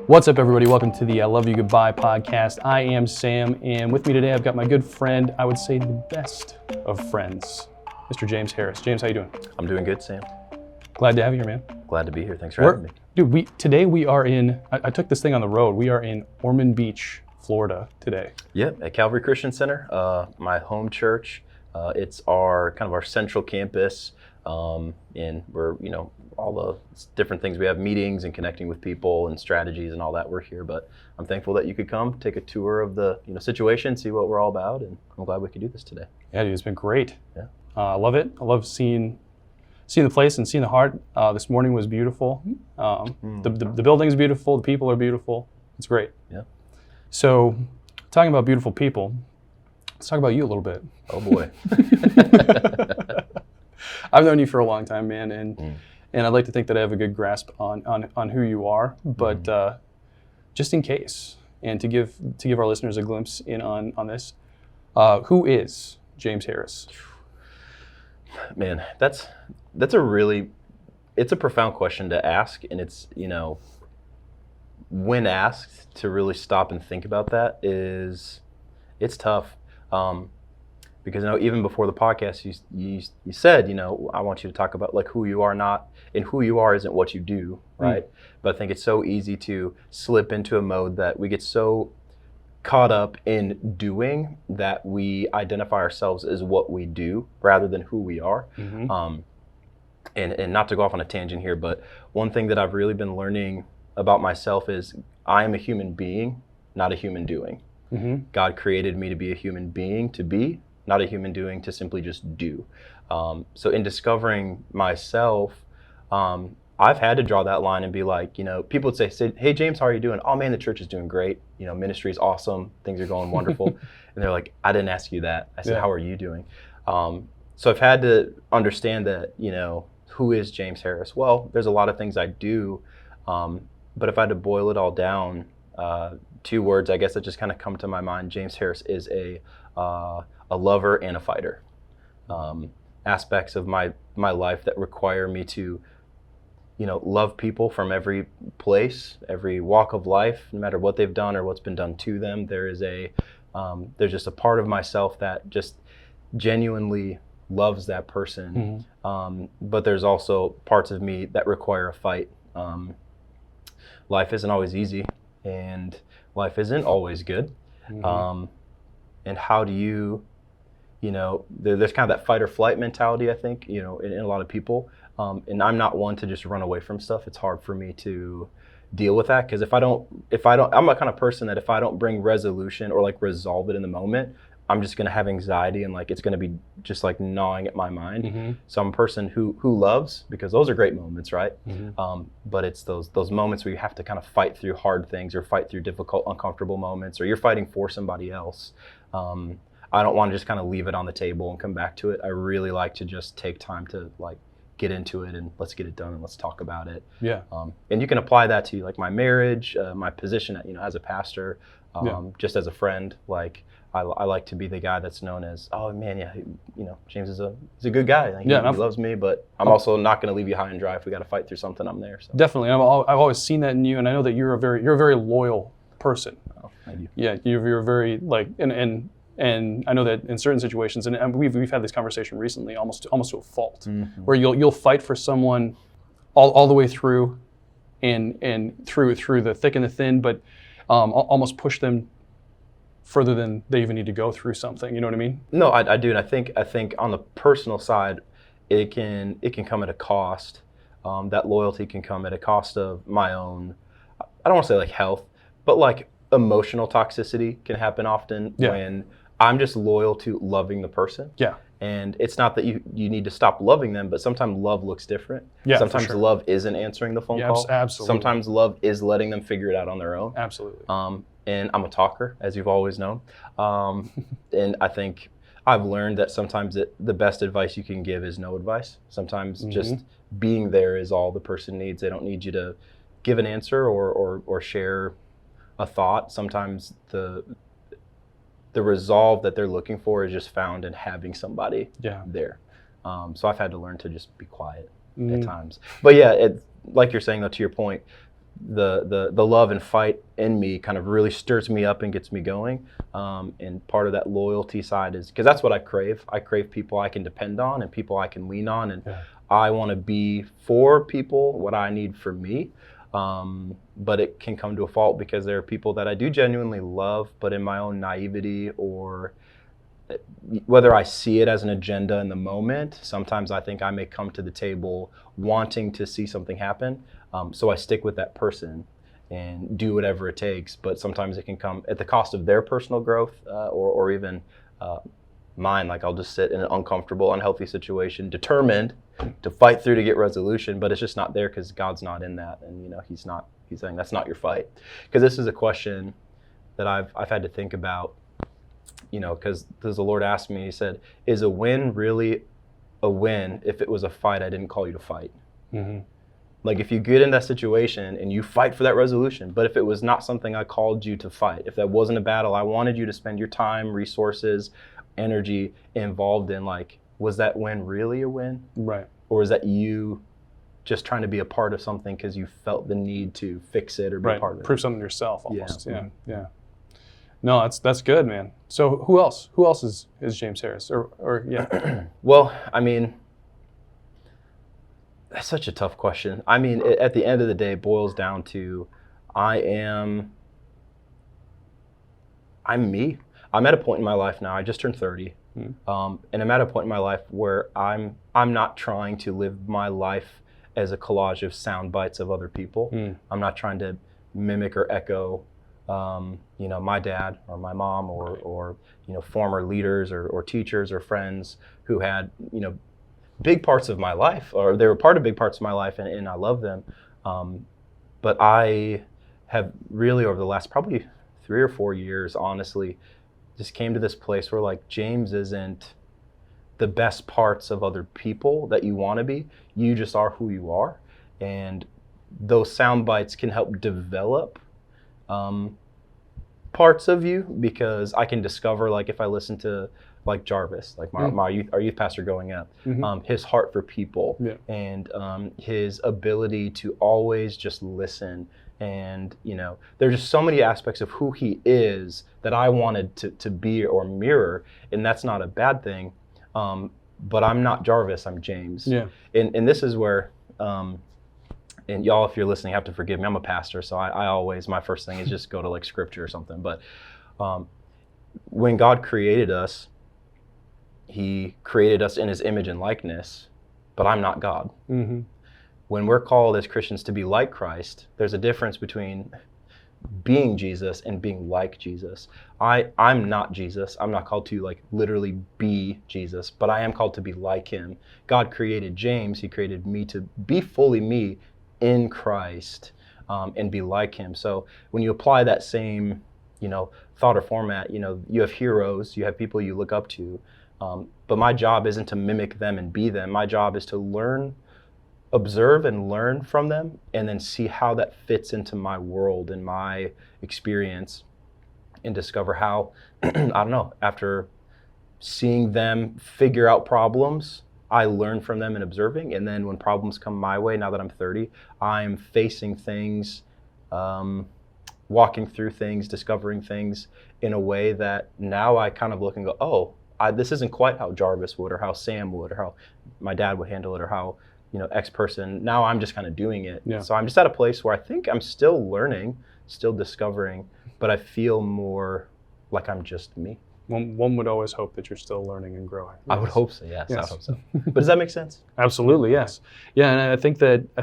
What's up, everybody? Welcome to the Love You Goodbye podcast. I am Sam, and with me today I've got my good friend, I would say the best of friends, Mr. James Harris. James, how you doing? I'm doing good, Sam. Glad to have you here, man. Glad to be here. Thanks for having me. Dude, today we are in, I took this thing on the road. We are in Ormond Beach, Florida today. Yep, at Calvary Christian Center, my home church. It's our central campus, and we're, all the different things. We have meetings and connecting with people and strategies and all that. We're here, but I'm thankful that you could come, take a tour of the situation, see what we're all about, and I'm glad we could do this today. Yeah, dude, it's been great. Yeah, I love it. I love seeing the place and seeing the heart. This morning was beautiful. The building is beautiful. The people are beautiful. It's great. Yeah. So, talking about beautiful people, let's talk about you a little bit. Oh boy. I've known you for a long time, man, and I'd like to think that I have a good grasp on who you are. But just in case, and to give our listeners a glimpse in on this, who is James Harris? Man, that's it's a profound question to ask, and it's, when asked, to really stop and think about that it's tough. Because even before the podcast, you said, I want you to talk about like who you are, not, and who you are isn't what you do, right? But I think it's so easy to slip into a mode that we get so caught up in doing that we identify ourselves as what we do rather than who we are. And not to go off on a tangent here, but one thing that I've really been learning about myself is I am a human being, not a human doing. God created me to be a human being, to be, not a human doing, to simply just do. So in discovering myself, I've had to draw that line and be like, people would say, hey, James, how are you doing? Oh man, the church is doing great. Ministry is awesome. Things are going wonderful. And they're like, I didn't ask you that. I said, How are you doing? So I've had to understand that, who is James Harris? Well, there's a lot of things I do. But if I had to boil it all down, 2 words, I guess, that just kind of come to my mind. James Harris is a lover and a fighter. Aspects of my life that require me to, love people from every place, every walk of life, no matter what they've done or what's been done to them. There's just a part of myself that just genuinely loves that person. But there's also parts of me that require a fight. Life isn't always easy, and life isn't always good. And how do you, there's kind of that fight or flight mentality, I think, in a lot of people. And I'm not one to just run away from stuff. It's hard for me to deal with that, because if I don't, I'm a kind of person that if I don't bring resolution or like resolve it in the moment, I'm just going to have anxiety, and like it's going to be just like gnawing at my mind. So I'm a person who loves, because those are great moments, right? But it's those moments where you have to kind of fight through hard things, or fight through difficult, uncomfortable moments, or you're fighting for somebody else. I don't want to just kind of leave it on the table and come back to it. I really like to just take time to like get into it and let's get it done and let's talk about it. Yeah. And you can apply that to like my marriage, my position, as a pastor, just as a friend. Like I like to be the guy that's known as, oh man, James is he's a good guy. Like, he loves me, but I'm also not going to leave you high and dry. If we got to fight through something, I'm there. So. Definitely. I've always seen that in you, and I know that you're a very loyal person. Oh, thank you. Yeah, you're very like, and I know that in certain situations, and we've had this conversation recently, almost to a fault, where you'll fight for someone all the way through, and through the thick and the thin, but almost push them further than they even need to go through something. You know what I mean? No, I do, and I think on the personal side, it can come at a cost. That loyalty can come at a cost of my own, I don't want to say like health, but like emotional toxicity can happen often when I'm just loyal to loving the person. Yeah. And it's not that you need to stop loving them, but sometimes love looks different. Yeah, sometimes love isn't answering the phone call. Absolutely. Sometimes love is letting them figure it out on their own. Absolutely. And I'm a talker, as you've always known. And I think I've learned that sometimes the best advice you can give is no advice. Sometimes just being there is all the person needs. They don't need you to give an answer or share a thought. Sometimes the resolve that they're looking for is just found in having somebody there. So I've had to learn to just be quiet at times. But yeah, like you're saying, though, to your point, the love and fight in me kind of really stirs me up and gets me going. And part of that loyalty side is because that's what I crave. I crave people I can depend on and people I can lean on. And I want to be for people what I need for me. But it can come to a fault because there are people that I do genuinely love, but in my own naivety or whether I see it as an agenda in the moment, sometimes I think I may come to the table wanting to see something happen. So I stick with that person and do whatever it takes. But sometimes it can come at the cost of their personal growth or even mine. Like I'll just sit in an uncomfortable, unhealthy situation, determined to fight through to get resolution, but it's just not there because God's not in that. And, he's saying that's not your fight. Because this is a question that I've had to think about. Because the Lord asked me, he said, is a win really a win if it was a fight I didn't call you to fight? Mm-hmm. Like if you get in that situation and you fight for that resolution, but if it was not something I called you to fight, if that wasn't a battle I wanted you to spend your time, resources, energy involved in, like, was that win really a win? Right. Or is that you just trying to be a part of something because you felt the need to fix it or be a part of it? Prove something yourself almost. Yeah. No, that's good, man. So who else? Who else is James Harris? Or yeah. Well, I mean, that's such a tough question. I mean, at the end of the day, it boils down to I'm me. I'm at a point in my life now. I just turned 30, and I'm at a point in my life where I'm not trying to live my life as a collage of sound bites of other people. I'm not trying to mimic or echo my dad or my mom or former leaders or teachers or friends who had, big parts of my life, or they were part of big parts of my life, and I love them. But I have really, over the last probably 3 or 4 years, honestly, just came to this place where, like, James isn't the best parts of other people that you want to be. You just are who you are. And those sound bites can help develop parts of you, because I can discover, like, if I listen to like Jarvis, like our youth pastor growing up, his heart for people and his ability to always just listen. And, there's just so many aspects of who he is that I wanted to be or mirror. And that's not a bad thing. But I'm not Jarvis, I'm James. Yeah. And this is where, and y'all, if you're listening, have to forgive me. I'm a pastor, so I always, my first thing is just go to like scripture or something. But when God created us, he created us in his image and likeness, but I'm not God. Mm-hmm. When we're called as Christians to be like Christ, there's a difference between being Jesus and being like Jesus. I'm not Jesus. I'm not called to like literally be Jesus, but I am called to be like him. God created James. He created me to be fully me in Christ and be like him. So when you apply that same, thought or format, you have heroes, you have people you look up to. But my job isn't to mimic them and be them. My job is to observe and learn from them, and then see how that fits into my world and my experience, and discover how, I don't know, after seeing them figure out problems, I learn from them and observing. And then when problems come my way, now that I'm 30, I'm facing things, walking through things, discovering things in a way that now I kind of look and go, oh, this isn't quite how Jarvis would, or how Sam would, or how my dad would handle it, or how, X person. Now I'm just kind of doing it. Yeah. So I'm just at a place where I think I'm still learning, still discovering, but I feel more like I'm just me. One would always hope that you're still learning and growing. Yes. I would hope so. Yes. I hope so. But does that make sense? Absolutely. Yes. Yeah. And I think that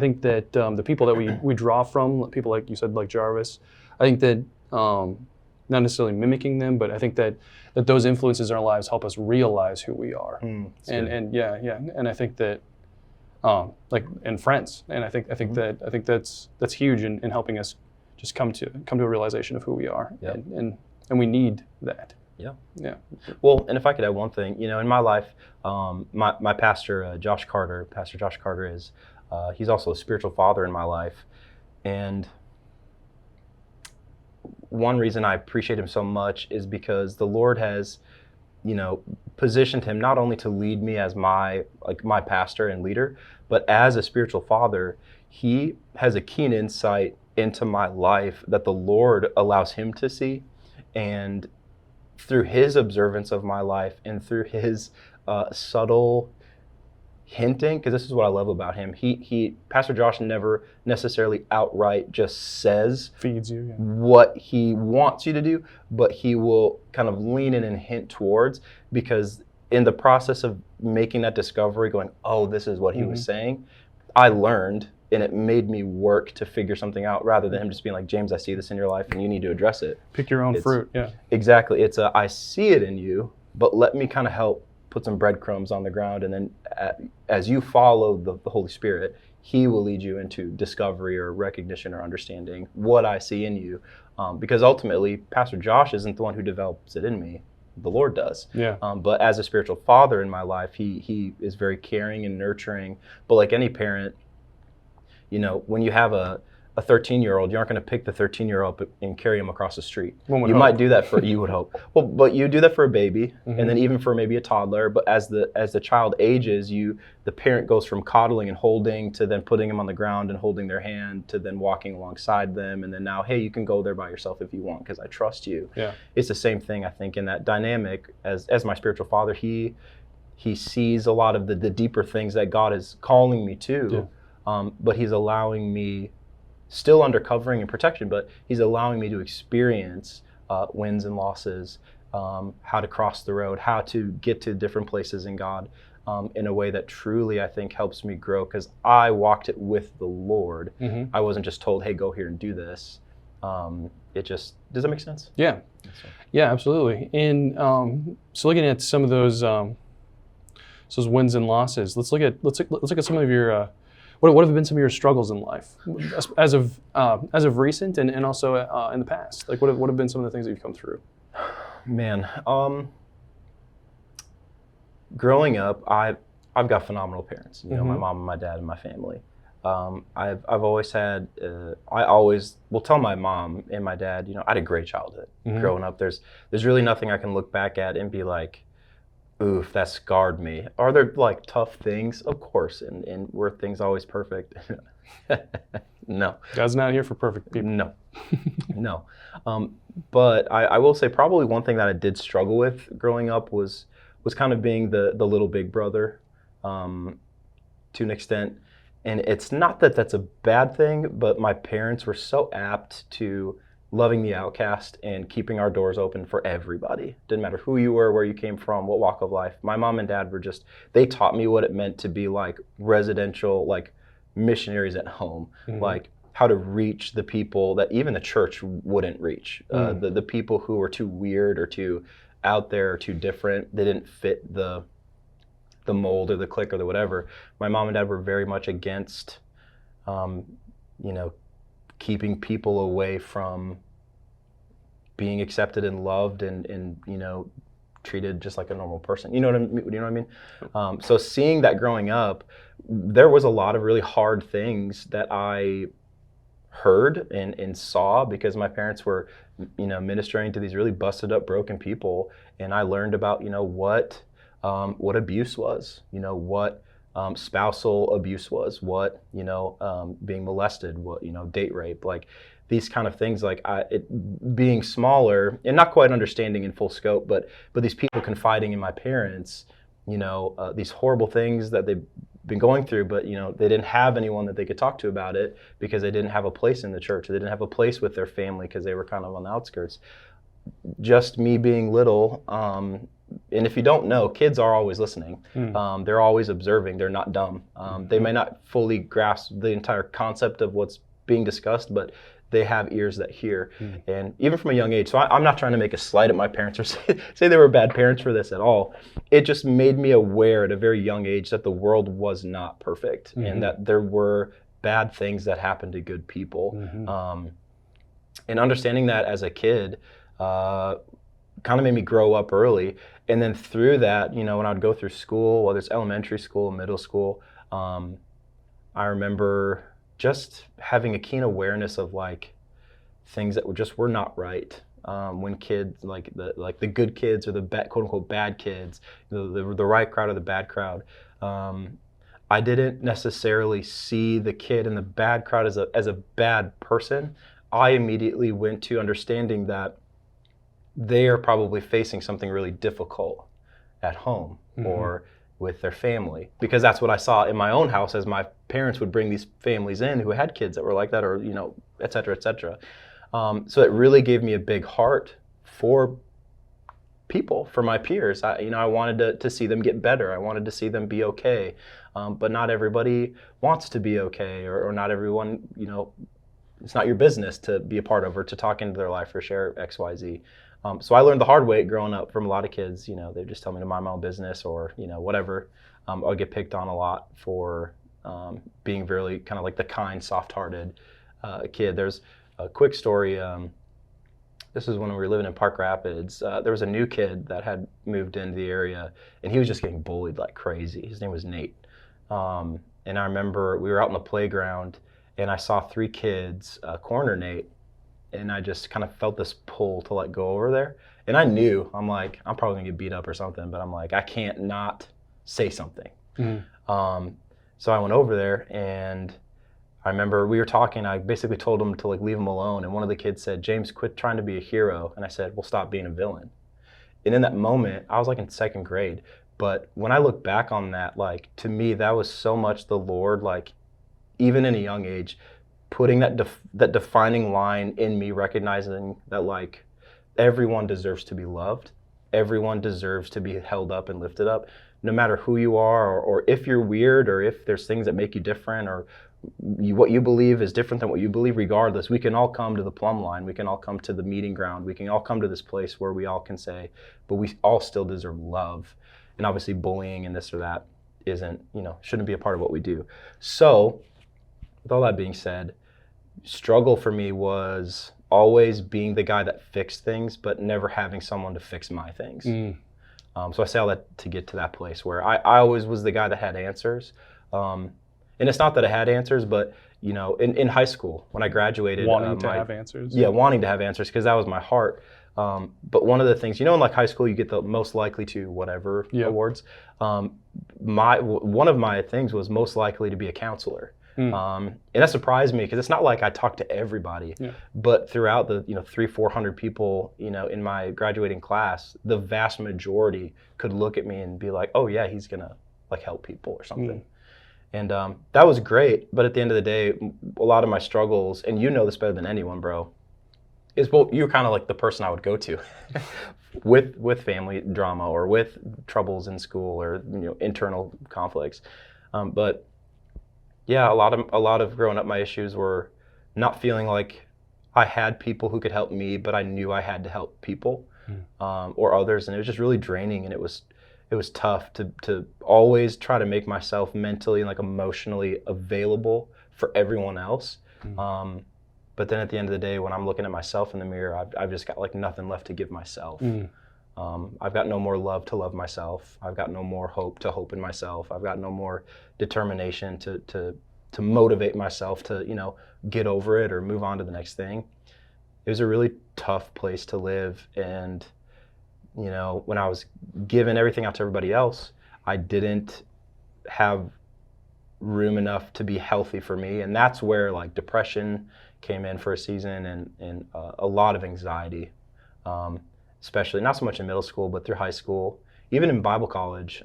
the people that we draw from, people like you said, like Jarvis, I think that not necessarily mimicking them, but I think that those influences in our lives help us realize who we are. And I think that like in friends, and I think that's huge in helping us just come to a realization of who we are. Yep. And we need that. Yeah. Yeah. Well, and if I could add one thing, in my life, my pastor, Pastor Josh Carter is, he's also a spiritual father in my life. And one reason I appreciate him so much is because the Lord has, positioned him not only to lead me as my pastor and leader, but as a spiritual father. He has a keen insight into my life that the Lord allows him to see. And through his observance of my life and through his subtle hinting, because this is what I love about him, he Pastor Josh never necessarily outright just says Feeds you. Yeah. what he wants you to do, but he will kind of lean in and hint towards, because in the process of making that discovery, going, oh, this is what he was saying, I learned, and it made me work to figure something out, rather than him just being like, James, I see this in your life and you need to address it. Pick your own fruit. Yeah. Exactly. It's I see it in you, but let me kind of help put some breadcrumbs on the ground, and then as you follow the Holy Spirit, he will lead you into discovery or recognition or understanding what I see in you. Because ultimately, Pastor Josh isn't the one who develops it in me. The Lord does. Yeah. But as a spiritual father in my life, he is very caring and nurturing. But like any parent, you know, when you have a 13-year-old, you aren't going to pick the 13-year-old up and carry him across the street. You might do that for, you would hope. Well, but you do that for a baby, and then even for maybe a toddler. But as the child ages, the parent goes from coddling and holding to then putting them on the ground and holding their hand to then walking alongside them, and then now, hey, you can go there by yourself if you want because I trust you. Yeah. It's the same thing, I think, in that dynamic. As my spiritual father, he sees a lot of the deeper things that God is calling me to, but he's allowing me, still under covering and protection, but he's allowing me to experience wins and losses, how to cross the road, how to get to different places in God in a way that truly, I think, helps me grow, because I walked it with the Lord. I wasn't just told, hey, go here and do this. It just, does that make sense? Yeah. Yeah, absolutely. And so looking at some of those wins and losses, let's look at some of your what have been some of your struggles in life as of recent and also in the past? Like what have been some of the things that you've come through? Man, growing up, I've got phenomenal parents. You know, my mom and my dad and my family. I've always had. I always will tell my mom and my dad, you know, I had a great childhood growing up. There's really nothing I can look back at and be like, oof, that scarred me. Are there like tough things? Of course, and were things always perfect? No. God's not here for perfect people. No, no. But I will say probably one thing that I did struggle with growing up was kind of being the little big brother, to an extent. And it's not that that's a bad thing, but my parents were so apt to loving the outcast and keeping our doors open for everybody. Didn't matter who you were, where you came from, what walk of life. My mom and dad were they taught me what it meant to be like residential, like missionaries at home, like how to reach the people that even the church wouldn't reach, the people who were too weird or too out there or too different. They didn't fit the mold or the clique or the whatever. My mom and dad were very much against, keeping people away from being accepted and loved and treated just like a normal person. You know what I mean? So seeing that growing up, there was a lot of really hard things that I heard and saw, because my parents were, ministering to these really busted up, broken people, and I learned about, what abuse was, what spousal abuse was, what, being molested, what, date rape, like these kind of things, like being smaller and not quite understanding in full scope, but these people confiding in my parents, these horrible things that they've been going through, but they didn't have anyone that they could talk to about it because they didn't have a place in the church. They didn't have a place with their family because they were kind of on the outskirts. Just me being little, and if you don't know, kids are always listening. They're always observing. They're not dumb. They may not fully grasp the entire concept of what's being discussed, but they have ears that hear. And even from a young age, so I'm not trying to make a slight at my parents or say they were bad parents for this at all. It just made me aware at a very young age that the world was not perfect and that there were bad things that happened to good people. And understanding that as a kid kind of made me grow up early. And then through that, when I'd go through school, whether it's elementary school, middle school, I remember just having a keen awareness of like things that were not right. When kids, like the good kids or the quote unquote bad kids, the right crowd or the bad crowd. I didn't necessarily see the kid in the bad crowd as a bad person. I immediately went to understanding that they are probably facing something really difficult at home or with their family, because that's what I saw in my own house as my parents would bring these families in who had kids that were like that, or et cetera, et cetera. So it really gave me a big heart for people, for my peers. I wanted to see them get better. I wanted to see them be okay. But not everybody wants to be okay, or not everyone, it's not your business to be a part of or to talk into their life or share X, Y, Z. So I learned the hard way growing up from a lot of kids. They just tell me to mind my own business, or whatever. I'll get picked on a lot for being really kind of like the kind, soft-hearted kid. There's a quick story. This is when we were living in Park Rapids. There was a new kid that had moved into the area, and he was just getting bullied like crazy. His name was Nate. And I remember we were out in the playground, and I saw 3 kids corner Nate, and I just kind of felt this pull to like go over there. And I knew, I'm like, I'm probably gonna get beat up or something, but I'm like, I can't not say something. So I went over there, and I remember we were talking. I basically told him to like leave him alone, and one of the kids said, "James, quit trying to be a hero." And I said, "Well, stop being a villain." And in that moment, I was like in 2nd grade, but when I look back on that, like to me, that was so much the Lord, like even in a young age, putting that defining line in me, recognizing that like everyone deserves to be loved, everyone deserves to be held up and lifted up, no matter who you are, or if you're weird, or if there's things that make you different, or what you believe is different than what you believe. Regardless, we can all come to the plumb line. We can all come to the meeting ground. We can all come to this place where we all can say, but we all still deserve love. And obviously bullying and this or that shouldn't be a part of what we do. So with all that being said, struggle for me was always being the guy that fixed things, but never having someone to fix my things. So I say all that to get to that place where I always was the guy that had answers. And it's not that I had answers, but in high school when I graduated, wanting to have answers. Yeah, wanting to have answers, because that was my heart. But one of the things, in like high school, you get the most likely to whatever awards. One of my things was most likely to be a counselor. And that surprised me, because it's not like I talked to everybody, but throughout the 300-400 people in my graduating class, the vast majority could look at me and be like, oh yeah, he's gonna like help people or something. And that was great, but at the end of the day, a lot of my struggles, and you know this better than anyone, bro, is you're kind of like the person I would go to with family drama, or with troubles in school, or internal conflicts. But yeah, a lot of growing up, my issues were not feeling like I had people who could help me, but I knew I had to help people or others, and it was just really draining, and it was tough to always try to make myself mentally and like emotionally available for everyone else. But then at the end of the day, when I'm looking at myself in the mirror, I've just got like nothing left to give myself. I've got no more love to love myself. I've got no more hope to hope in myself. I've got no more determination to motivate myself to get over it or move on to the next thing. It was a really tough place to live, and when I was giving everything out to everybody else, I didn't have room enough to be healthy for me. And that's where like depression came in for a season, and a lot of anxiety, especially not so much in middle school, but through high school, even in Bible college.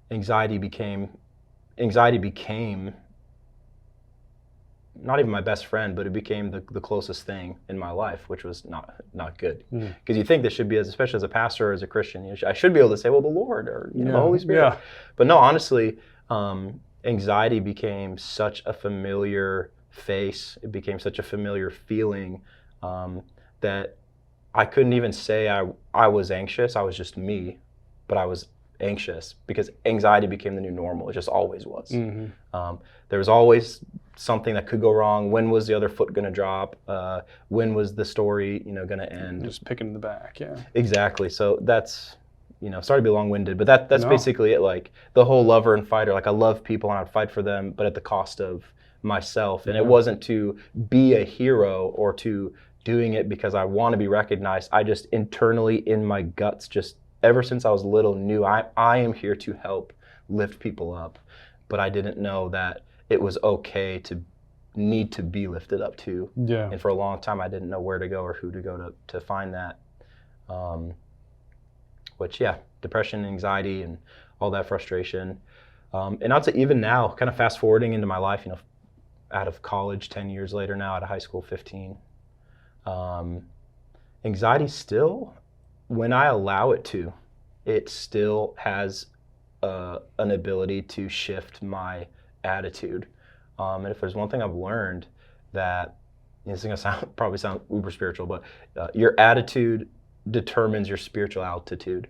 Anxiety became not even my best friend, but it became the closest thing in my life, which was not good. Because you think this should be, especially as a pastor or as a Christian, I should be able to say, well, the Lord or the Holy Spirit. But no, honestly, anxiety became such a familiar face. It became such a familiar feeling that I couldn't even say I was anxious. I was just me, but I was anxious because anxiety became the new normal. It just always was. There was always something that could go wrong. When was the other foot going to drop? When was the story, going to end? Just picking in the back, yeah. Exactly. So that's, sorry to be long-winded, but that's basically it. Like the whole lover and fighter. Like I love people and I'd fight for them, but at the cost of myself. And it wasn't to be a hero or to doing it because I want to be recognized. I just internally in my guts just ever since I was little, knew I am here to help lift people up. But I didn't know that it was okay to need to be lifted up too. Yeah. And for a long time, I didn't know where to go or who to go to find that. Which, yeah, depression, anxiety, and all that frustration. And I'd say even now, kind of fast forwarding into my life, you know, out of college, 10 years later now, out of high school, 15. Anxiety still, when I allow it to, it still has an ability to shift my attitude. And if there's one thing I've learned, that, you know, this is gonna probably sound uber spiritual, but your attitude determines your spiritual altitude.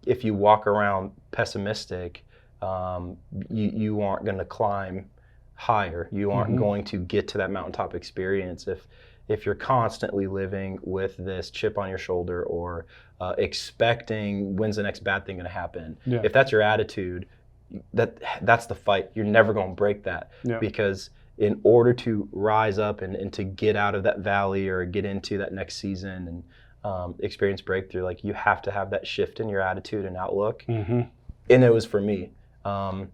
If you walk around pessimistic, you aren't going to climb higher. You aren't going to get to that mountaintop experience if you're constantly living with this chip on your shoulder or expecting when's the next bad thing going to happen. Yeah. If that's your attitude, that's the fight. You're never going to break that, because in order to rise up and to get out of that valley or get into that next season and experience breakthrough, like, you have to have that shift in your attitude and outlook. And it was for me. And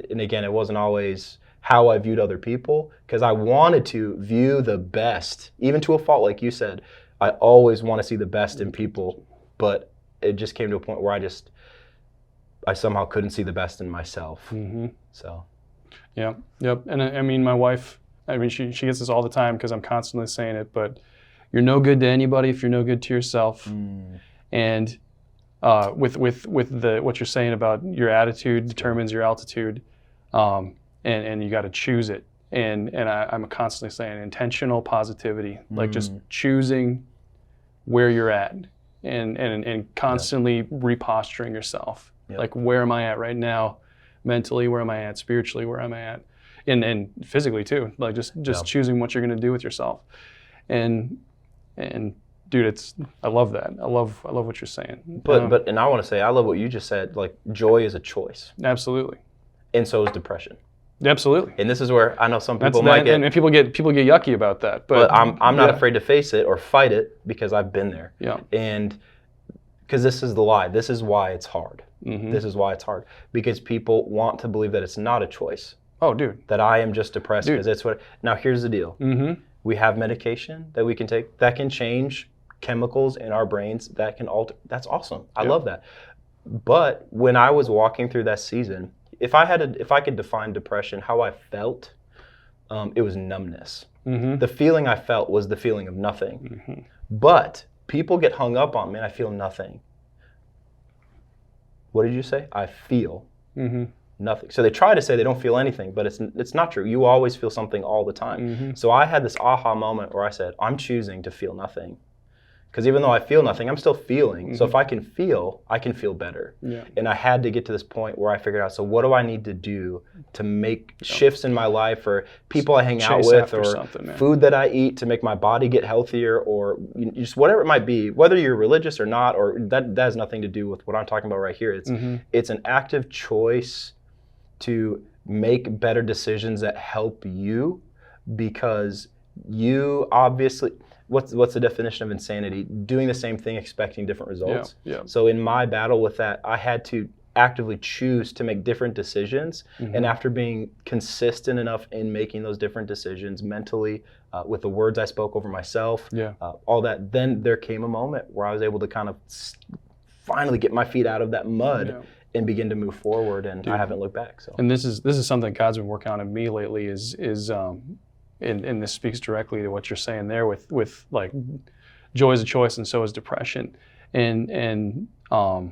again, it wasn't always how I viewed other people, because I wanted to view the best, even to a fault, like you said. I always want to see the best in people, but it just came to a point where I somehow couldn't see the best in myself. So. Yeah. Yep. And I mean, my wife, I mean, she gets this all the time because I'm constantly saying it, but you're no good to anybody if you're no good to yourself. And with what you're saying about your attitude determines your altitude, and you got to choose it. And I'm constantly saying intentional positivity, like just choosing where you're at and constantly reposturing yourself. Like, where am I at right now? Mentally, where am I at? Spiritually, where am I at? And physically too, like just choosing what you're going to do with yourself. And dude, I love that. I love what you're saying. But I want to say, I love what you just said. Like, joy is a choice. Absolutely. And so is depression. Absolutely. And this is where I know some people might get, and people get yucky about that. But I'm not afraid to face it or fight it, because I've been there. Yeah. And because this is the lie. This is why it's hard. This is why it's hard, because people want to believe that it's not a choice. Oh, dude. That I am just depressed because it's what. Now, here's the deal. We have medication that we can take that can change chemicals in our brains, that can alter. That's awesome. I love that. But when I was walking through that season, if I could define depression, how I felt, it was numbness. The feeling I felt was the feeling of nothing. But people get hung up on, man, I feel nothing. What did you say? I feel nothing. So they try to say they don't feel anything, but it's not true. You always feel something all the time. So I had this aha moment where I said, I'm choosing to feel nothing. Because even though I feel nothing, I'm still feeling. So if I can feel better. And I had to get to this point where I figured out, so what do I need to do to make shifts in my life, or people I hang out with, or food that I eat to make my body get healthier, or just whatever it might be, whether you're religious or not, or that has nothing to do with what I'm talking about right here. It's an active choice to make better decisions that help you, because you obviously... What's the definition of insanity? Doing the same thing, expecting different results. So in my battle with that, I had to actively choose to make different decisions. And after being consistent enough in making those different decisions mentally, with the words I spoke over myself, all that, then there came a moment where I was able to kind of finally get my feet out of that mud and begin to move forward. And I haven't looked back. So. And this is something God's been working on in me lately and this speaks directly to what you're saying there with like, joy is a choice and so is depression. And God's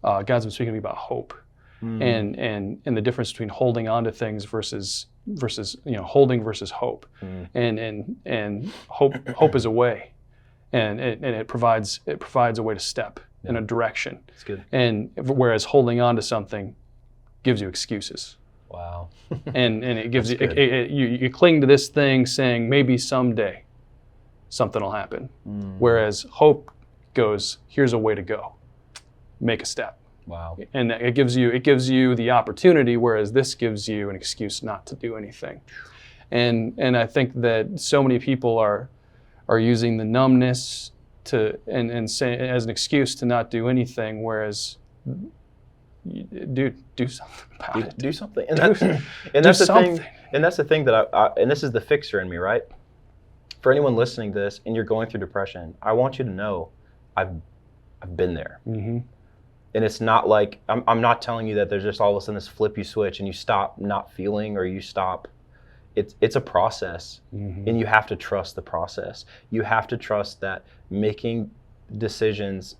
been speaking to me about hope and the difference between holding on to things versus holding versus hope. And hope is a way, and it provides a way to step in a direction. That's good. And whereas holding on to something gives you excuses. Wow. and it gives you cling to this thing saying maybe someday something will happen. Whereas hope goes, here's a way to go. Make a step. Wow. And it gives you the opportunity, whereas this gives you an excuse not to do anything. And I think that so many people are using the numbness and say as an excuse to not do anything, whereas, dude, do something about it. Do something, and that's the something. thing. And that's the thing that and this is the fixer in me, right? For anyone listening to this and you're going through depression, I want you to know, I've been there. Mm-hmm. And it's not like, I'm not telling you that there's just all of a sudden this flip you switch and you stop not feeling or you stop. It's a process, and you have to trust the process. You have to trust that making decisions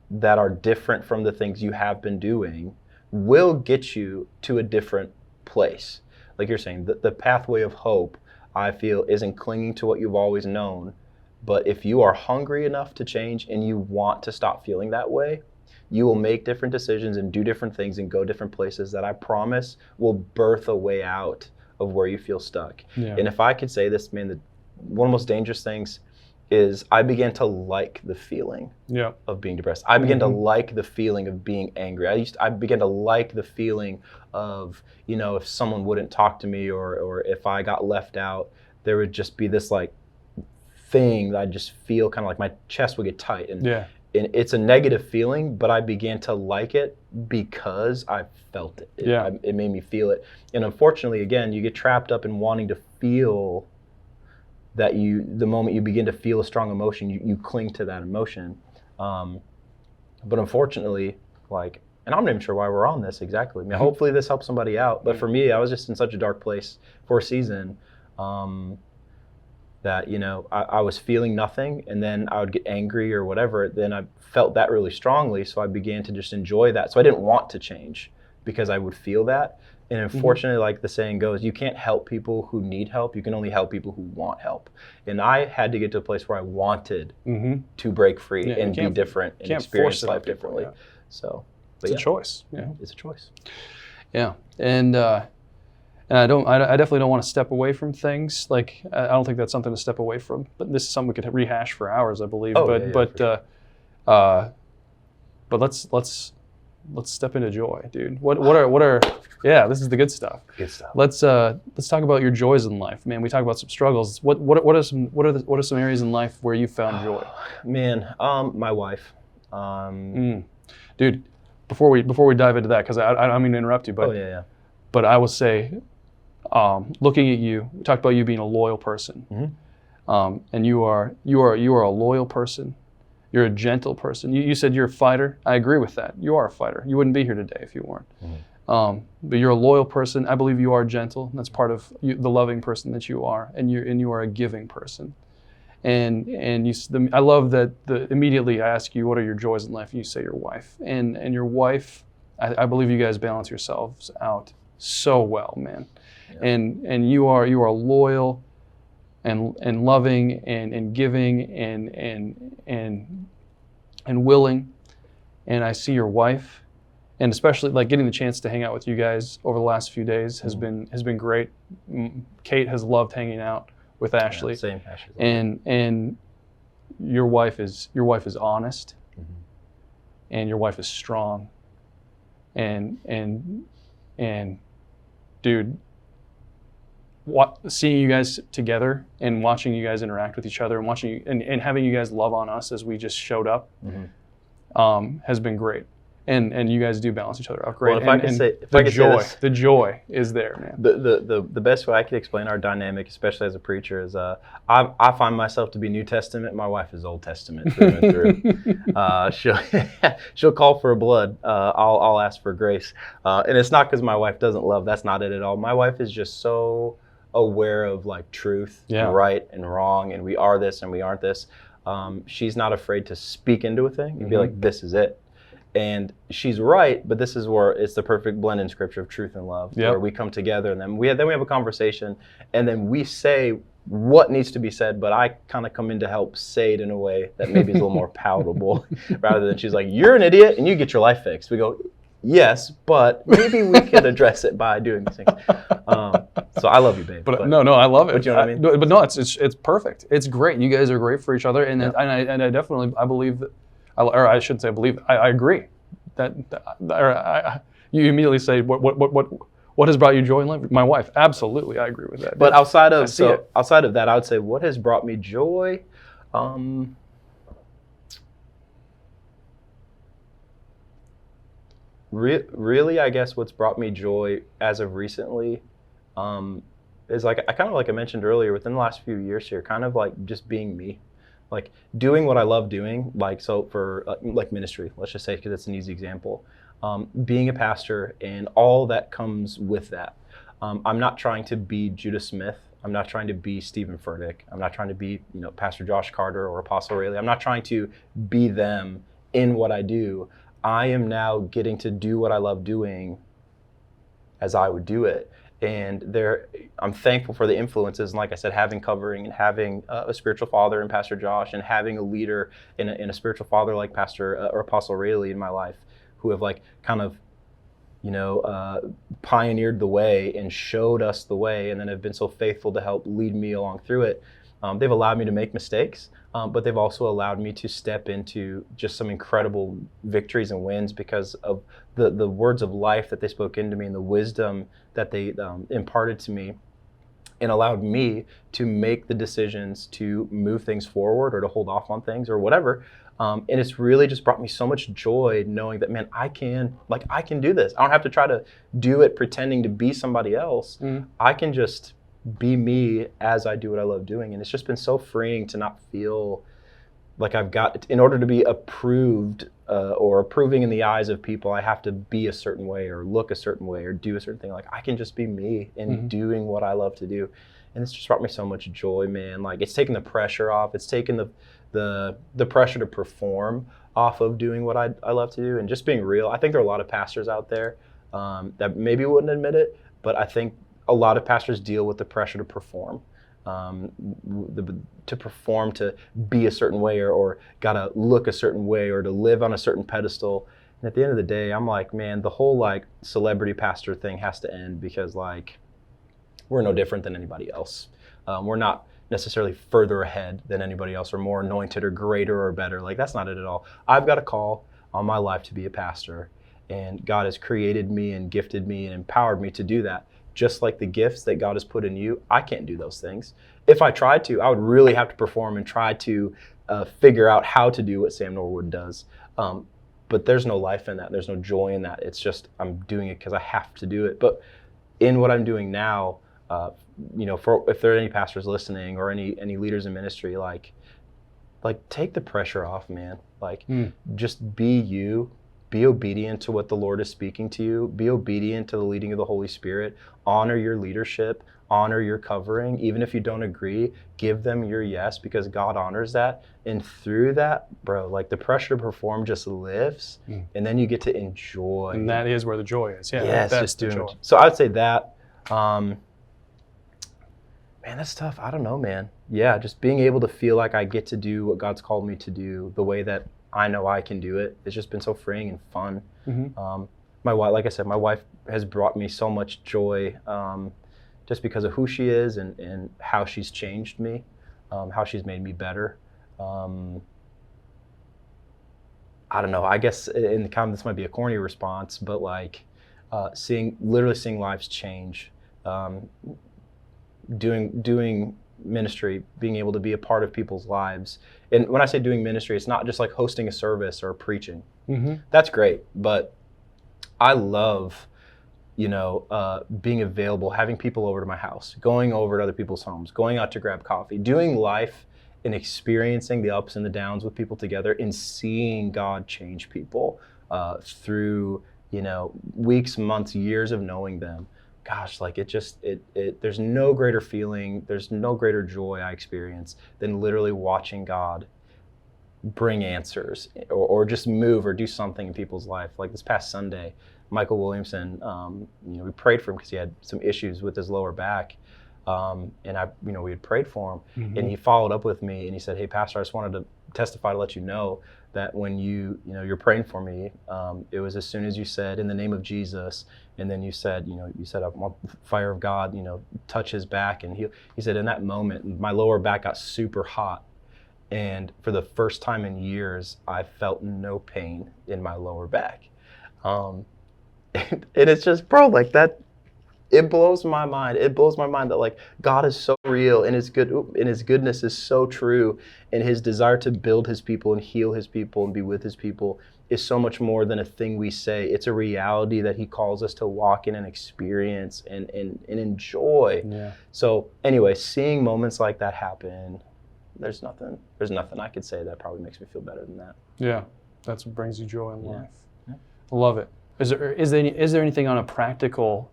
that are different from the things you have been doing will get you to a different place. Like you're saying, the pathway of hope, I feel, isn't clinging to what you've always known. But if you are hungry enough to change and you want to stop feeling that way, you will make different decisions and do different things and go different places that I promise will birth a way out of where you feel stuck. Yeah. And if I could say this, man, one of the most dangerous things is I began to like the feeling of being depressed. I began to like the feeling of being angry. I began to like the feeling of, if someone wouldn't talk to me or if I got left out, there would just be this like thing that I'd just feel kind of like my chest would get tight. And it's a negative feeling, but I began to like it because I felt it. It made me feel it. And unfortunately, again, you get trapped up in wanting to feel that the moment you begin to feel a strong emotion, you cling to that emotion. But unfortunately, and I'm not even sure why we're on this exactly. I mean, hopefully this helps somebody out. But for me, I was just in such a dark place for a season that, I was feeling nothing, and then I would get angry or whatever. Then I felt that really strongly, so I began to just enjoy that. So I didn't want to change because I would feel that. And unfortunately, like the saying goes, you can't help people who need help. You can only help people who want help. And I had to get to a place where I wanted to break free and be different and experience life differently. So, it's a choice. It's a choice. Yeah, and I definitely don't want to step away from things. Like I don't think that's something to step away from. But this is something we could rehash for hours, I believe. But let's step into joy, dude. What are this is the good stuff. Good stuff. Let's talk about your joys in life, man. We talk about some struggles. What are some areas in life where you found joy? Man, my wife. Dude, before we dive into that, because I don't mean to interrupt you, but but I will say, looking at you, we talked about you being a loyal person, and you are a loyal person. You're a gentle person. You said you're a fighter. I agree with that. You are a fighter. You wouldn't be here today if you weren't. But you're a loyal person. I believe you are gentle. That's part of the loving person that you are, and you are a giving person. And I love that immediatily I ask you, what are your joys in life? And you say your wife. And your wife, I believe you guys balance yourselves out so well, man. Yeah. And you are loyal and loving and giving and willing. And I see your wife, and especially like getting the chance to hang out with you guys over the last few days has been great. Kate has loved hanging out with Ashley. Same, Ashley. And your wife is honest, and your wife is strong. And dude, seeing you guys together and watching you guys interact with each other and watching you and having you guys love on us as we just showed up has been great. And you guys do balance each other out great. Well, the joy is there, man. The best way I could explain our dynamic, especially as a preacher, is I find myself to be New Testament. My wife is Old Testament through and through. She'll call for blood. I'll ask for grace. And it's not because my wife doesn't love. That's not it at all. My wife is just so aware of like truth, and right and wrong, and we are this and we aren't this. She's not afraid to speak into a thing and be like, this is it. And she's right, but this is where it's the perfect blend in Scripture of truth and love, where we come together and then we have a conversation, and then we say what needs to be said, but I kind of come in to help say it in a way that maybe is a little more palatable, rather than she's like, you're an idiot and you get your life fixed. We go, yes, but maybe we could address it by doing these things. So I love you, babe. But no, I love it. But you know what I mean? But no, it's perfect. It's great. You guys are great for each other, and I definitely believe that. Or I shouldn't say I believe. I agree. You immediately say what has brought you joy in life? My wife. Absolutely, I agree with that. But outside of that, I would say what has brought me joy. Really, I guess what's brought me joy as of recently is like I mentioned earlier, within the last few years here, kind of like just being me, like doing what I love doing. Like, so for like ministry, let's just say, because it's an easy example, being a pastor and all that comes with that. I'm not trying to be Judah Smith. I'm not trying to be Stephen Furtick. I'm not trying to be, Pastor Josh Carter or Apostle Rayleigh. I'm not trying to be them in what I do. I am now getting to do what I love doing as I would do it. And I'm thankful for the influences. And like I said, having covering and having a spiritual father in Pastor Josh, and having a leader in a spiritual father like Pastor or Apostle Rayleigh in my life, who have like kind of, pioneered the way and showed us the way, and then have been so faithful to help lead me along through it. They've allowed me to make mistakes, but they've also allowed me to step into just some incredible victories and wins because of the words of life that they spoke into me and the wisdom that they imparted to me, and allowed me to make the decisions to move things forward or to hold off on things or whatever. And it's really just brought me so much joy knowing that, man, I can do this. I don't have to try to do it pretending to be somebody else. I can just be me as I do what I love doing. And it's just been so freeing to not feel like I've got, in order to be approved or approving in the eyes of people, I have to be a certain way or look a certain way or do a certain thing. Like, I can just be me in doing what I love to do. And it's just brought me so much joy, man. Like, it's taken the pressure off. It's taken the pressure to perform off of doing what I love to do and just being real. I think there are a lot of pastors out there that maybe wouldn't admit it, but I think a lot of pastors deal with the pressure to perform. To perform, to be a certain way, or gotta look a certain way, or to live on a certain pedestal. And at the end of the day, I'm like, man, the whole like celebrity pastor thing has to end, because like, we're no different than anybody else. We're not necessarily further ahead than anybody else, or more anointed or greater or better. Like, that's not it at all. I've got a call on my life to be a pastor, and God has created me and gifted me and empowered me to do that. Just like the gifts that God has put in you, I can't do those things. If I tried to, I would really have to perform and try to figure out how to do what Sam Norwood does. But there's no life in that. There's no joy in that. It's just, I'm doing it because I have to do it. But in what I'm doing now, if there are any pastors listening or any leaders in ministry, like take the pressure off, man. Like, just be you. Be obedient to what the Lord is speaking to you. Be obedient to the leading of the Holy Spirit. Honor your leadership. Honor your covering. Even if you don't agree, give them your yes, because God honors that. And through that, bro, like, the pressure to perform just lifts, and then you get to enjoy. And that is where the joy is. Yeah, yes, that's just the doing joy. it. So I would say that. Man, that's tough. I don't know, man. Yeah, just being able to feel like I get to do what God's called me to do the way that I know I can do it. It's just been so freeing and fun. My wife, like I said, my wife has brought me so much joy just because of who she is and how she's changed me, how she's made me better. I don't know. I guess in the comment, this might be a corny response, but like literally seeing lives change, doing ministry, being able to be a part of people's lives. And when I say doing ministry, it's not just like hosting a service or preaching. That's great, but I love, being available, having people over to my house, going over to other people's homes, going out to grab coffee, doing life and experiencing the ups and the downs with people together, and seeing God change people through, weeks, months, years of knowing them. Gosh, like, there's no greater feeling, there's no greater joy I experience than literally watching God bring answers or just move or do something in people's life. Like this past Sunday, Michael Williamson, we prayed for him because he had some issues with his lower back. And we had prayed for him, and he followed up with me and he said, "Hey, Pastor, I just wanted to testify to let you know that when you're praying for me, it was as soon as you said, in the name of Jesus, and then you said, I want the fire of God, touch his back." And he said, in that moment, my lower back got super hot. And for the first time in years, I felt no pain in my lower back. And it's just, bro, like that, it blows my mind. It blows my mind that like God is so real, and his goodness is so true, and his desire to build his people and heal his people and be with his people is so much more than a thing we say. It's a reality that he calls us to walk in and experience and enjoy. Yeah. So anyway, seeing moments like that happen, there's nothing I could say that probably makes me feel better than that. Yeah, that's what brings you joy in life. Yeah. I love it. Is there anything on a practical,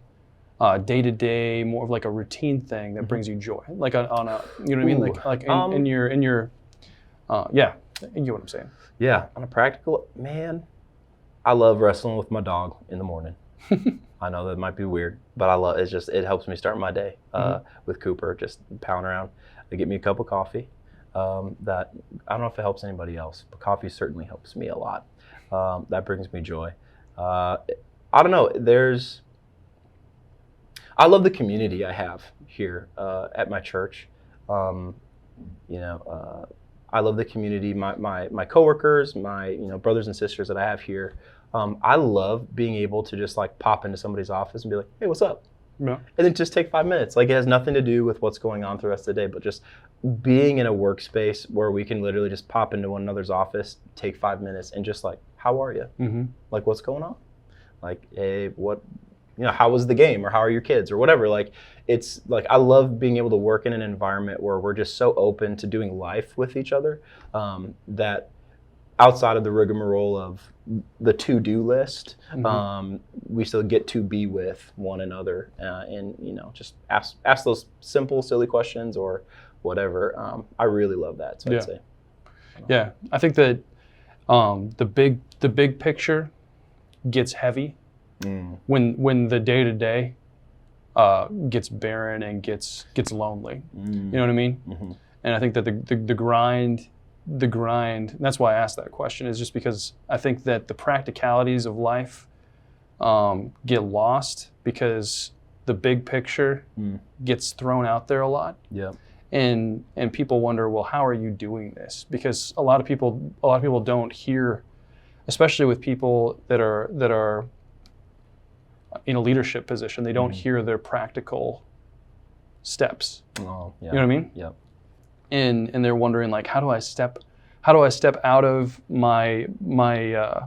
day-to-day, more of like a routine thing that brings you joy? Like on a, you know what I mean? Like in your, yeah, you get what I'm saying. Yeah, on a practical, man, I love wrestling with my dog in the morning. I know that might be weird, but I love it helps me start my day with Cooper, just pound around. They get me a cup of coffee. That I don't know if it helps anybody else, but coffee certainly helps me a lot. That brings me joy. I don't know. I love the community I have here at my church. I love the community. My coworkers, my brothers and sisters that I have here. I love being able to just like pop into somebody's office and be like, "Hey, what's up?" Yeah. And then just take 5 minutes. Like it has nothing to do with what's going on for the rest of the day, but just being in a workspace where we can literally just pop into one another's office, take 5 minutes, and just like, "How are you? Mm-hmm. Like, what's going on? Like, hey, how was the game, or how are your kids, or whatever." Like, it's like I love being able to work in an environment where we're just so open to doing life with each other that outside of the rigmarole of the to-do list, we still get to be with one another and just ask those simple, silly questions or whatever. I really love that. So I'd say. Yeah, I think that the big picture gets heavy when the day-to-day gets barren and gets lonely. You know what I mean? Mm-hmm. And I think that the grind, and that's why I asked that question, is just because I think that the practicalities of life get lost because the big picture gets thrown out there a lot. Yeah. And people wonder, well, how are you doing this? Because a lot of people don't hear, especially with people that are in a leadership position, they don't hear their practical steps. Oh, yeah. You know what I mean? Yeah. And they're wondering, like, how do I step out of my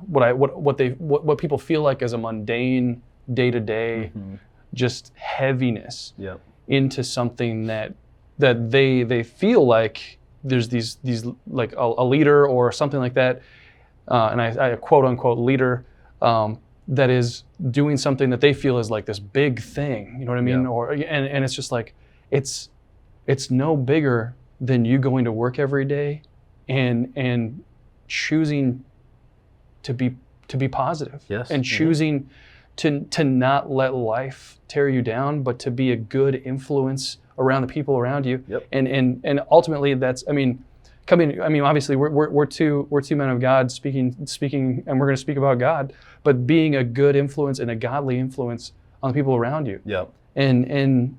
what people feel like as a mundane day-to-day just heaviness into something that they feel like there's these like a leader or something like that, and I quote unquote leader that is doing something that they feel is like this big thing, you know what I mean? Yeah. And it's just like it's no bigger than you going to work every day and choosing to be positive. Yes. And choosing to not let life tear you down, but to be a good influence around the people around you. Yep. And ultimately that's, obviously we're two men of God speaking, and we're going to speak about God, but being a good influence and a godly influence on the people around you. Yeah. And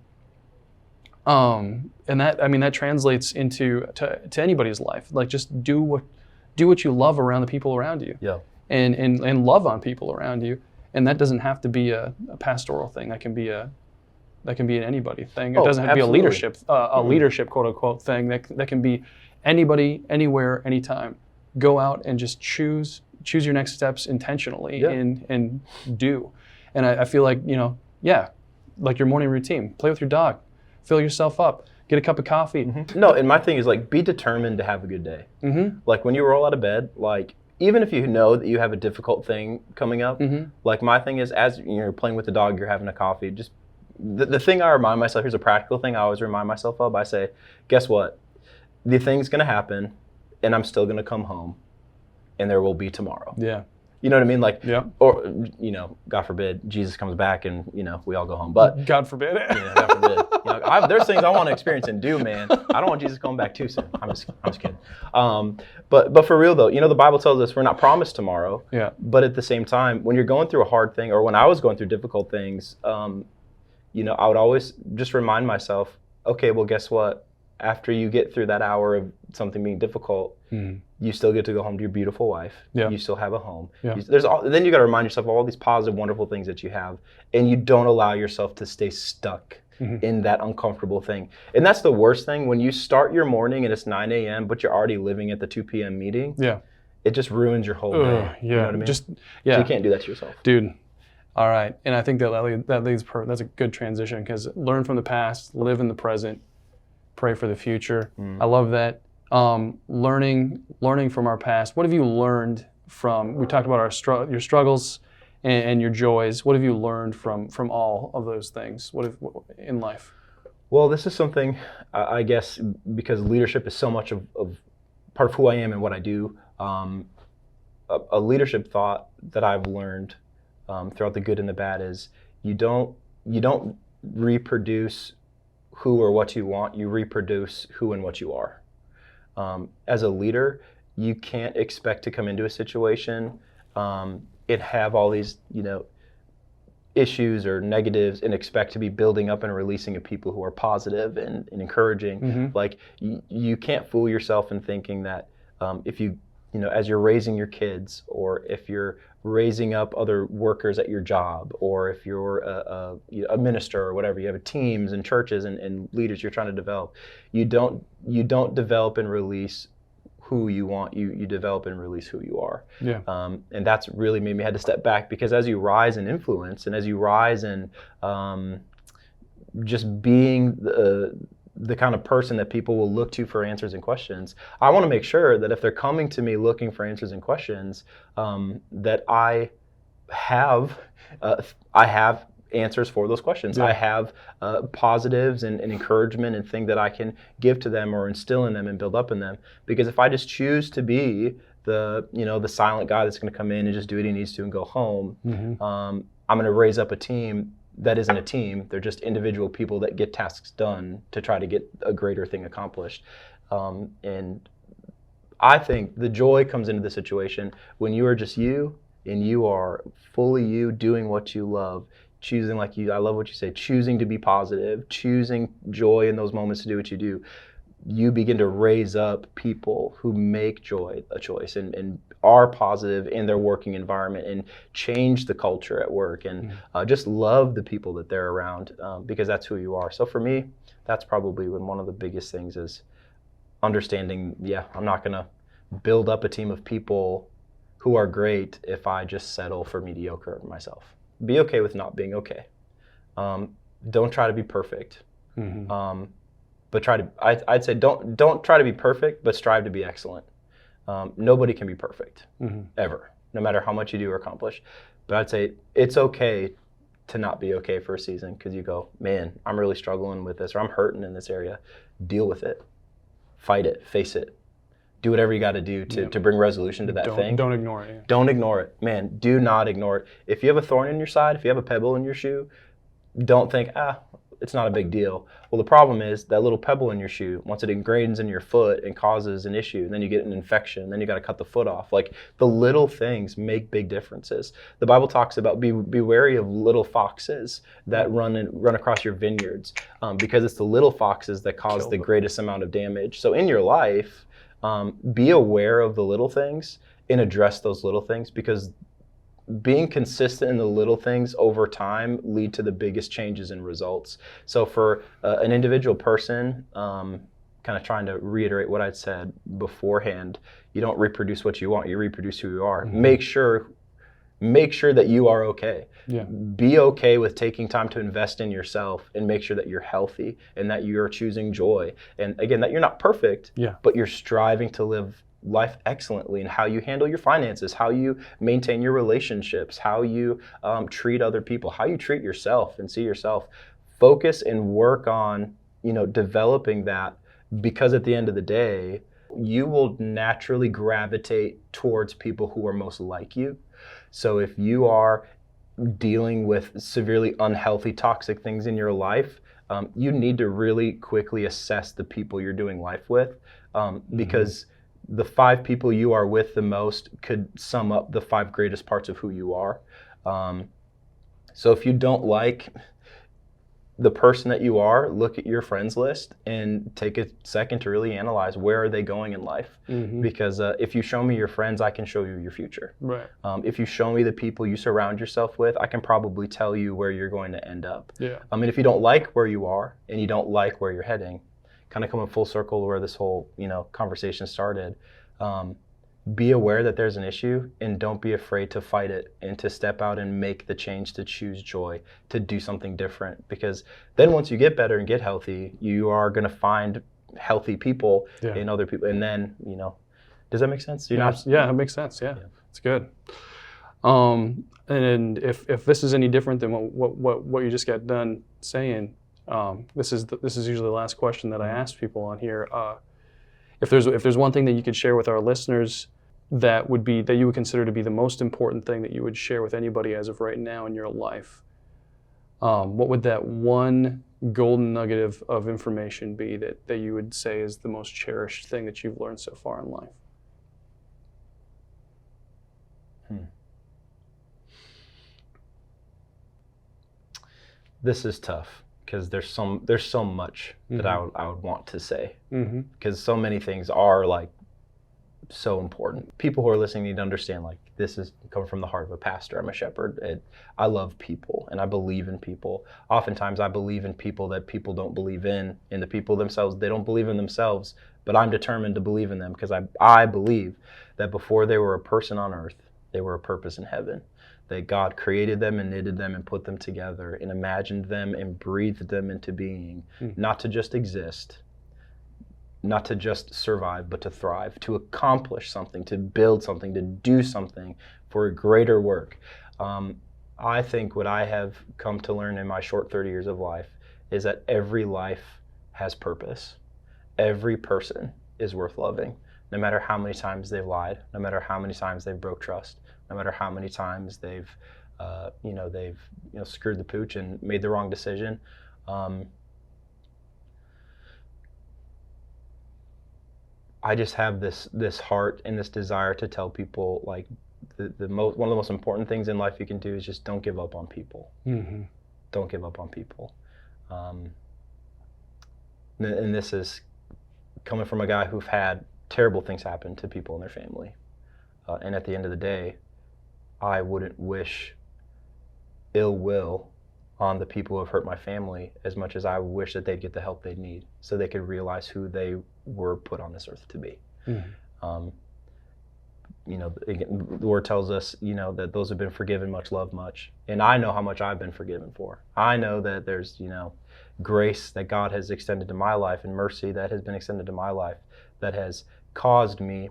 that translates into to anybody's life. Like, just do what you love around the people around you. Yeah. And love on people around you. And that doesn't have to be a pastoral thing. That can be an anybody thing. It doesn't have to be a leadership leadership quote unquote thing. That can be anybody, anywhere, anytime. Go out and just choose your next steps intentionally and do. And I feel like, like your morning routine, play with your dog, fill yourself up, get a cup of coffee. Mm-hmm. No, and my thing is like, be determined to have a good day. Mm-hmm. Like when you roll out of bed, like even if you know that you have a difficult thing coming up, like my thing is, as you're playing with the dog, you're having a coffee, just the thing I remind myself, here's a practical thing I always remind myself of. I say, guess what? The thing's going to happen and I'm still going to come home and there will be tomorrow. Yeah. You know what I mean? Like, or, God forbid, Jesus comes back and, we all go home. But God forbid. God forbid. There's things I want to experience and do, man. I don't want Jesus coming back too soon. I'm just kidding. But for real though, the Bible tells us we're not promised tomorrow. Yeah. But at the same time, when you're going through a hard thing, or when I was going through difficult things, I would always just remind myself, okay, well, guess what? After you get through that hour of something being difficult, you still get to go home to your beautiful wife. Yeah. You still have a home. Yeah. Then you got to remind yourself of all these positive, wonderful things that you have, and you don't allow yourself to stay stuck in that uncomfortable thing. And that's the worst thing, when you start your morning and it's 9 a.m., but you're already living at the 2 p.m. meeting. Yeah. it just ruins your whole day. Yeah. You know what I mean? Just So you yeah, can't do that to yourself. dude. All right, and I think that's a good transition, because learn from the past, live in the present, pray for the future. I love that. Learning from our past. What have you learned from? We talked about your struggles and your joys. What have you learned from all of those things? What in life? Well, this is something, I guess, because leadership is so much of part of who I am and what I do. A leadership thought that I've learned throughout the good and the bad is you don't reproduce who or what you want. You reproduce who and what you are. As a leader, you can't expect to come into a situation and have all these, issues or negatives and expect to be building up and releasing of people who are positive and encouraging. Mm-hmm. Like you can't fool yourself in thinking that if you as you're raising your kids, or if you're raising up other workers at your job, or if you're a minister or whatever, you have teams and churches and leaders you're trying to develop. You don't develop and release who you want. You develop and release who you are. Yeah. And that's really made me had to step back, because as you rise in influence and as you rise in just being the kind of person that people will look to for answers and questions, I want to make sure that if they're coming to me looking for answers and questions, that I have answers for those questions. Yeah. I have positives and encouragement and things that I can give to them or instill in them and build up in them. Because if I just choose to be the silent guy that's going to come in and just do what he needs to and go home, Mm-hmm. I'm going to raise up a team that isn't a team. They're just individual people that get tasks done to try to get a greater thing accomplished. And I think the joy comes into the situation when you are just you and you are fully you, doing what you love, choosing, like I love what you say, choosing to be positive, choosing joy in those moments to do what you do. You begin to raise up people who make joy a choice and are positive in their working environment and change the culture at work and just love the people that they're around, because that's who you are. So for me, that's probably one of the biggest things is understanding, I'm not going to build up a team of people who are great if I just settle for mediocre myself. Be okay with not being okay. Don't try to be perfect. Mm-hmm. But I'd say don't try to be perfect, but strive to be excellent. Nobody can be perfect, ever, no matter how much you do or accomplish. But I'd say it's okay to not be okay for a season, because you go, man, I'm really struggling with this, or I'm hurting in this area. Deal with it. Fight it. Face it. Do whatever you got to do to bring resolution to that thing. Don't ignore it. Yeah. Don't ignore it. Man, do not ignore it. If you have a thorn in your side, if you have a pebble in your shoe, don't think, it's not a big deal. Well, the problem is that little pebble in your shoe, once it ingrains in your foot and causes an issue, and then you get an infection, then you got to cut the foot off. Like, the little things make big differences. The Bible talks about be wary of little foxes that run across your vineyards, because it's the little foxes that cause the greatest amount of damage. So in your life, be aware of the little things and address those little things, because being consistent in the little things over time lead to the biggest changes in results. So for an individual person, kind of trying to reiterate what I'd said beforehand, you don't reproduce what you want, you reproduce who you are. Mm-hmm. Make sure that you are okay. Yeah. Be okay with taking time to invest in yourself and make sure that you're healthy and that you're choosing joy. And again, that you're not perfect, but you're striving to live life excellently, and how you handle your finances, how you maintain your relationships, how you treat other people, how you treat yourself and see yourself. Focus and work on, developing that, because at the end of the day, you will naturally gravitate towards people who are most like you. So if you are dealing with severely unhealthy, toxic things in your life, you need to really quickly assess the people you're doing life with, because the 5 people you are with the most could sum up the 5 greatest parts of who you are. So if you don't like the person that you are, look at your friends list and take a second to really analyze, where are they going in life? Because if you show me your friends, I can show you your future. Right. If you show me the people you surround yourself with, I can probably tell you where you're going to end up. Yeah. And if you don't like where you are and you don't like where you're heading, kind of coming full circle where this whole conversation started, be aware that there's an issue and don't be afraid to fight it and to step out and make the change, to choose joy, to do something different. Because then once you get better and get healthy, you are going to find healthy people in other people. And then, does that make sense? Yeah, it makes sense. Yeah. It's good. And if this is any different than what you just got done saying, this is usually the last question that I ask people on here. If there's one thing that you could share with our listeners that you would consider to be the most important thing that you would share with anybody as of right now in your life, what would that one golden nugget of information be that you would say is the most cherished thing that you've learned so far in life? This is tough because there's so much that I would want to say, because so many things are like so important. People who are listening need to understand, like, this is coming from the heart of a pastor. I'm a shepherd. I love people and I believe in people. Oftentimes I believe in people that people don't believe in the people themselves. They don't believe in themselves, but I'm determined to believe in them because I believe that before they were a person on earth, they were a purpose in heaven. That God created them and knitted them and put them together and imagined them and breathed them into being, not to just exist, not to just survive, but to thrive, to accomplish something, to build something, to do something for a greater work. I think what I have come to learn in my short 30 years of life is that every life has purpose. Every person is worth loving, no matter how many times they've lied, no matter how many times they've broke trust, no matter how many times they've screwed the pooch and made the wrong decision. I just have this heart and this desire to tell people, like, one of the most important things in life you can do is just don't give up on people. Don't give up on people. And this is coming from a guy who've had terrible things happen to people in their family. And at the end of the day, I wouldn't wish ill will on the people who have hurt my family as much as I wish that they'd get the help they need so they could realize who they were put on this earth to be. Again, the word tells us, that those who've been forgiven much love much. And I know how much I've been forgiven for. I know that there's, grace that God has extended to my life and mercy that has been extended to my life that has caused me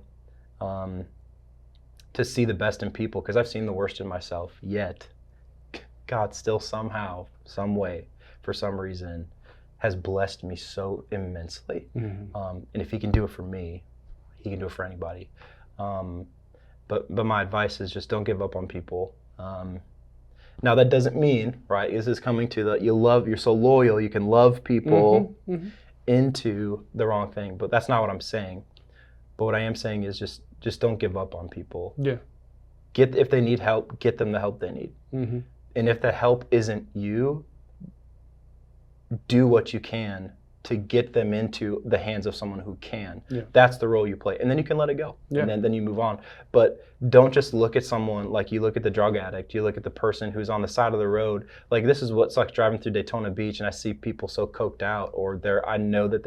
to see the best in people, because I've seen the worst in myself. Yet God still somehow, some way, for some reason, has blessed me so immensely. And if he can do it for me, he can do it for anybody. But my advice is just don't give up on people. Now that doesn't mean, right, this is coming to you're so loyal, you can love people into the wrong thing. But that's not what I'm saying. But what I am saying is just don't give up on people. Yeah. If they need help, get them the help they need. And if the help isn't you, do what you can to get them into the hands of someone who can. That's the role you play. And then you can let it go. And then you move on. But don't just look at someone like you look at the drug addict. You look at the person who's on the side of the road. Like, this is what's like driving through Daytona Beach and I see people so coked out, or I know that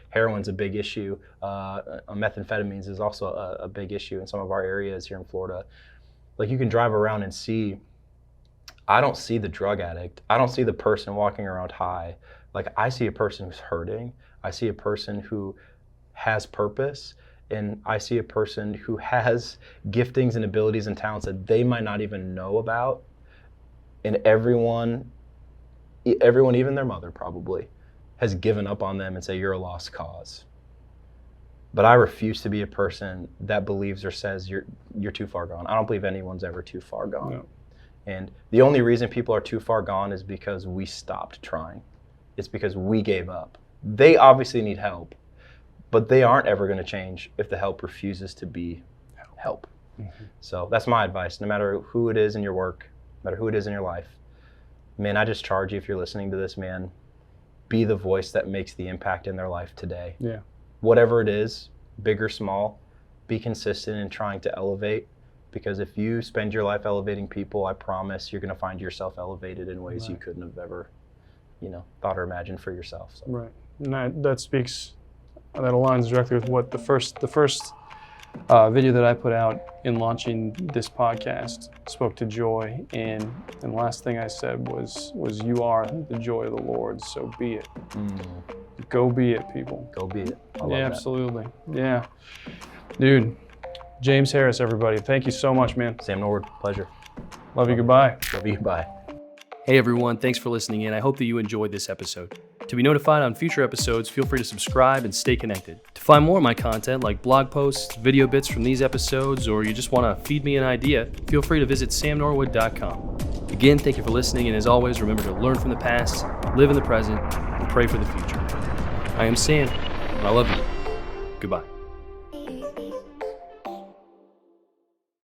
heroin's a big issue. Methamphetamines is also a big issue in some of our areas here in Florida. Like, you can drive around and see, I don't see the drug addict. I don't see the person walking around high. Like, I see a person who's hurting. I see a person who has purpose. And I see a person who has giftings and abilities and talents that they might not even know about. And everyone, even their mother probably, has given up on them and say, you're a lost cause. But I refuse to be a person that believes or says you're too far gone. I don't believe anyone's ever too far gone. No. And the only reason people are too far gone is because we stopped trying. It's because we gave up. They obviously need help, but they aren't ever going to change if the help refuses to be help. So that's my advice. No matter who it is in your work, no matter who it is in your life, man, I just charge you, if you're listening to this, man, be the voice that makes the impact in their life today. Yeah. Whatever it is, big or small, be consistent in trying to elevate. Because if you spend your life elevating people, I promise you're going to find yourself elevated in ways you couldn't have ever, thought or imagined for yourself. So. Right. And that aligns directly with what the first video that I put out in launching this podcast spoke to joy, and the last thing I said was you are the joy of the Lord, so be it. Go be it, people. Go be it. I love Yeah, that. absolutely. Yeah. Dude, James Harris, everybody. Thank you so much, man. Sam Norwood, pleasure. Love you. Goodbye. Love you. Bye. Hey everyone, thanks for listening in. I hope that you enjoyed this episode. To be notified on future episodes, feel free to subscribe and stay connected. To find more of my content like blog posts, video bits from these episodes, or you just want to feed me an idea, feel free to visit samnorwood.com. Again, thank you for listening, and as always, remember to learn from the past, live in the present, and pray for the future. I am Sam, and I love you. Goodbye.